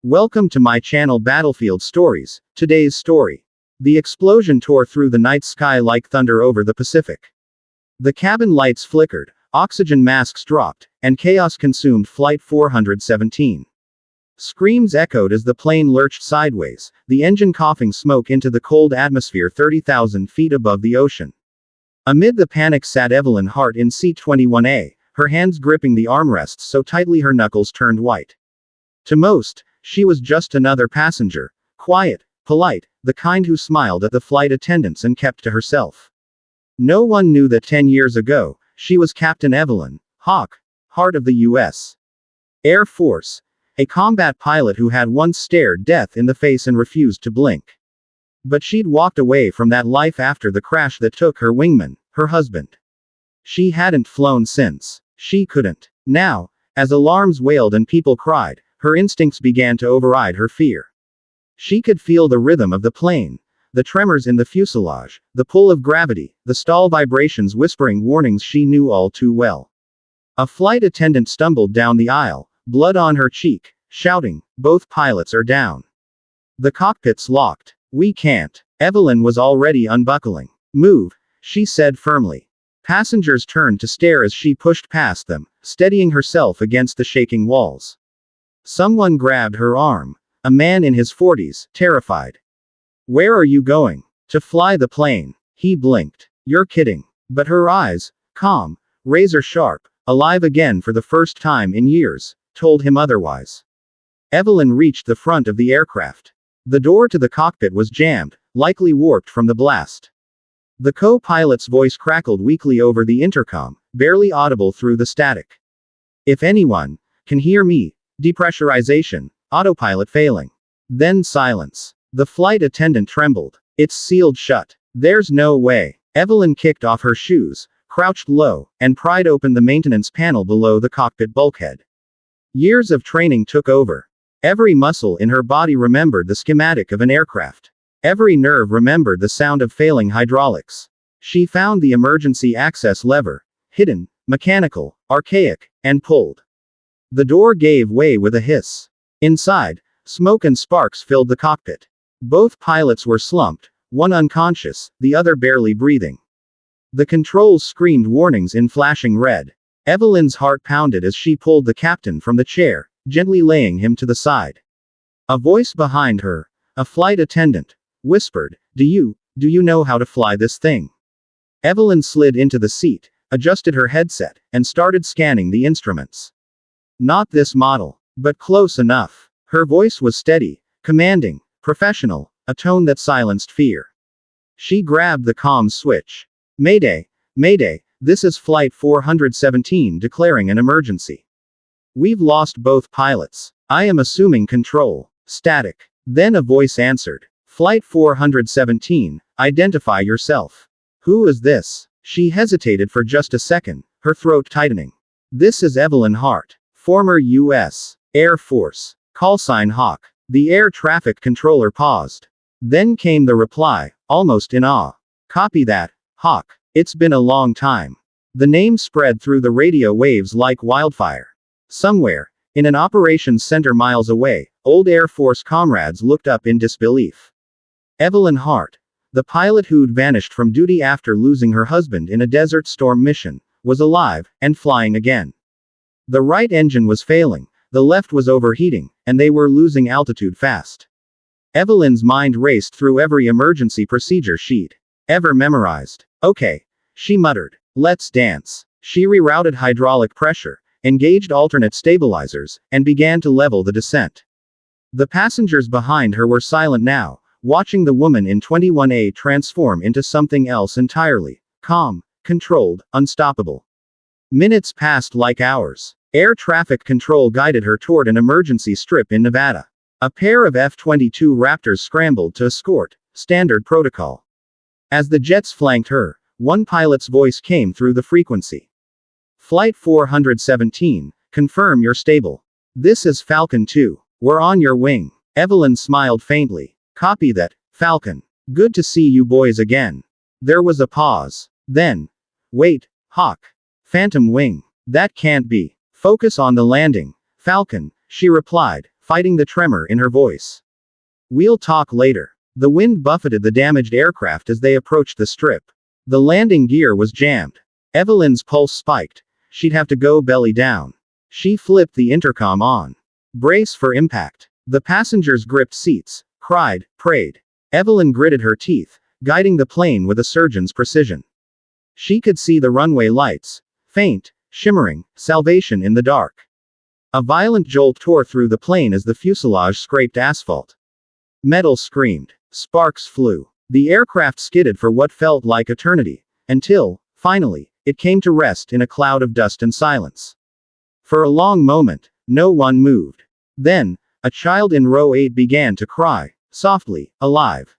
Welcome to my channel Battlefield Stories. Today's story. The explosion tore through the night sky like thunder over the Pacific. The cabin lights flickered, oxygen masks dropped, and chaos consumed Flight 417. Screams echoed as the plane lurched sideways, the engine coughing smoke into the cold atmosphere 30,000 feet above the ocean. Amid the panic sat Evelyn Hart in seat 21A, her hands gripping the armrests so tightly her knuckles turned white. To most, she was just another passenger, quiet, polite, the kind who smiled at the flight attendants and kept to herself. No one knew that 10 years ago, she was Captain Evelyn Hart of the U.S. Air Force, a combat pilot who had once stared death in the face and refused to blink. But she'd walked away from that life after the crash that took her wingman, her husband. She hadn't flown since. She couldn't. Now, as alarms wailed and people cried, her instincts began to override her fear. She could feel the rhythm of the plane, the tremors in the fuselage, the pull of gravity, the stall vibrations whispering warnings she knew all too well. A flight attendant stumbled down the aisle, blood on her cheek, shouting, "Both pilots are down. The cockpit's locked. We can't." Evelyn was already unbuckling. "Move," she said firmly. Passengers turned to stare as she pushed past them, steadying herself against the shaking walls. Someone grabbed her arm. A man in his 40s, terrified. "Where are you going?" "To fly the plane." He blinked. "You're kidding." But her eyes, calm, razor sharp, alive again for the first time in years, told him otherwise. Evelyn reached the front of the aircraft. The door to the cockpit was jammed, likely warped from the blast. The co-pilot's voice crackled weakly over the intercom, barely audible through the static. "If anyone can hear me, depressurization, autopilot failing." Then silence. The flight attendant trembled. "It's sealed shut." "There's no way." Evelyn kicked off her shoes, crouched low, and pried open the maintenance panel below the cockpit bulkhead. Years of training took over. Every muscle in her body remembered the schematic of an aircraft. Every nerve remembered the sound of failing hydraulics. She found the emergency access lever, hidden, mechanical, archaic, and pulled. The door gave way with a hiss. Inside, smoke and sparks filled the cockpit. Both pilots were slumped, one unconscious, the other barely breathing. The controls screamed warnings in flashing red. Evelyn's heart pounded as she pulled the captain from the chair, gently laying him to the side. A voice behind her, a flight attendant, whispered, Do you know how to fly this thing?" Evelyn slid into the seat, adjusted her headset, and started scanning the instruments. Not this model, but close enough. Her voice was steady, commanding, professional, a tone that silenced fear. She grabbed the comms switch. "Mayday, Mayday, this is Flight 417 declaring an emergency. We've lost both pilots. I am assuming control." Static. Then a voice answered. "Flight 417, identify yourself." "Who is this?" She hesitated for just a second, her throat tightening. "This is Evelyn Hart, former U.S. Air Force. Callsign Hawk." The air traffic controller paused. Then came the reply, almost in awe. "Copy that, Hawk. It's been a long time." The name spread through the radio waves like wildfire. Somewhere, in an operations center miles away, old Air Force comrades looked up in disbelief. Evelyn Hart, the pilot who'd vanished from duty after losing her husband in a Desert Storm mission, was alive, and flying again. The right engine was failing, the left was overheating, and they were losing altitude fast. Evelyn's mind raced through every emergency procedure she'd ever memorized. "Okay," she muttered. "Let's dance." She rerouted hydraulic pressure, engaged alternate stabilizers, and began to level the descent. The passengers behind her were silent now, watching the woman in 21A transform into something else entirely. Calm, controlled, unstoppable. Minutes passed like hours. Air traffic control guided her toward an emergency strip in Nevada. A pair of F-22 Raptors scrambled to escort, standard protocol. As the jets flanked her, one pilot's voice came through the frequency. "Flight 417, confirm you're stable. This is Falcon 2. We're on your wing." Evelyn smiled faintly. "Copy that, Falcon. Good to see you boys again." There was a pause. Then, "Wait, Hawk. Phantom wing. That can't be. Focus on the landing, Falcon," she replied, fighting the tremor in her voice. We'll talk later. The wind buffeted the damaged aircraft as they approached the strip. The landing gear was jammed. Evelyn's pulse spiked. She'd have to go belly down. She flipped the intercom on. Brace for impact. The passengers gripped seats, cried, prayed. Evelyn gritted her teeth, guiding the plane with a surgeon's precision. She could see the runway lights, faint, shimmering, salvation in the dark. A violent jolt tore through the plane as the fuselage scraped asphalt. Metal screamed. Sparks flew. The aircraft skidded for what felt like eternity, until, finally, it came to rest in a cloud of dust and silence. For a long moment, no one moved. Then, a child in row 8 began to cry, softly, alive.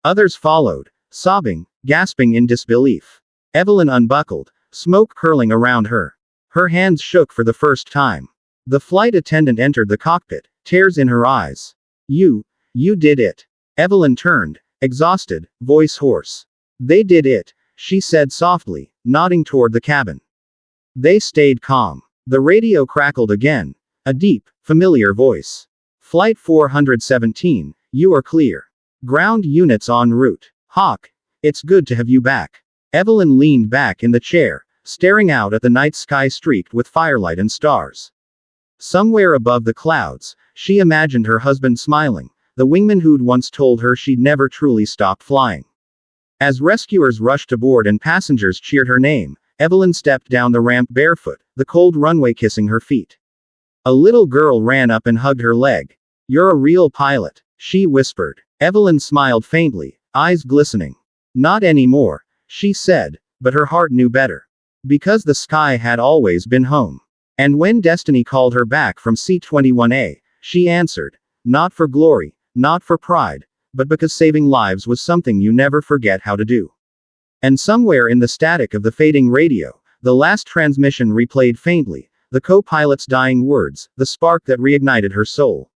Others followed, sobbing, gasping in disbelief. Evelyn unbuckled, smoke curling around her. Her hands shook for the first time. The flight attendant entered the cockpit, tears in her eyes. You did it. Evelyn turned, exhausted, voice hoarse. They did it, she said softly, nodding toward the cabin. They stayed calm. The radio crackled again. A deep, familiar voice. Flight 417, you are clear. Ground units en route. Hawk, it's good to have you back. Evelyn leaned back in the chair, staring out at the night sky streaked with firelight and stars. Somewhere above the clouds, she imagined her husband smiling, the wingman who'd once told her she'd never truly stop flying. As rescuers rushed aboard and passengers cheered her name, Evelyn stepped down the ramp barefoot, the cold runway kissing her feet. A little girl ran up and hugged her leg. You're a real pilot, she whispered. Evelyn smiled faintly, eyes glistening. Not anymore, she said, but her heart knew better. Because the sky had always been home. And when destiny called her back from C-21A, she answered, not for glory, not for pride, but because saving lives was something you never forget how to do. And somewhere in the static of the fading radio, the last transmission replayed faintly, the co-pilot's dying words, the spark that reignited her soul.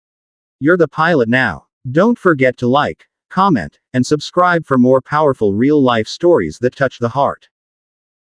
You're the pilot now. Don't forget to like, comment, and subscribe for more powerful real-life stories that touch the heart.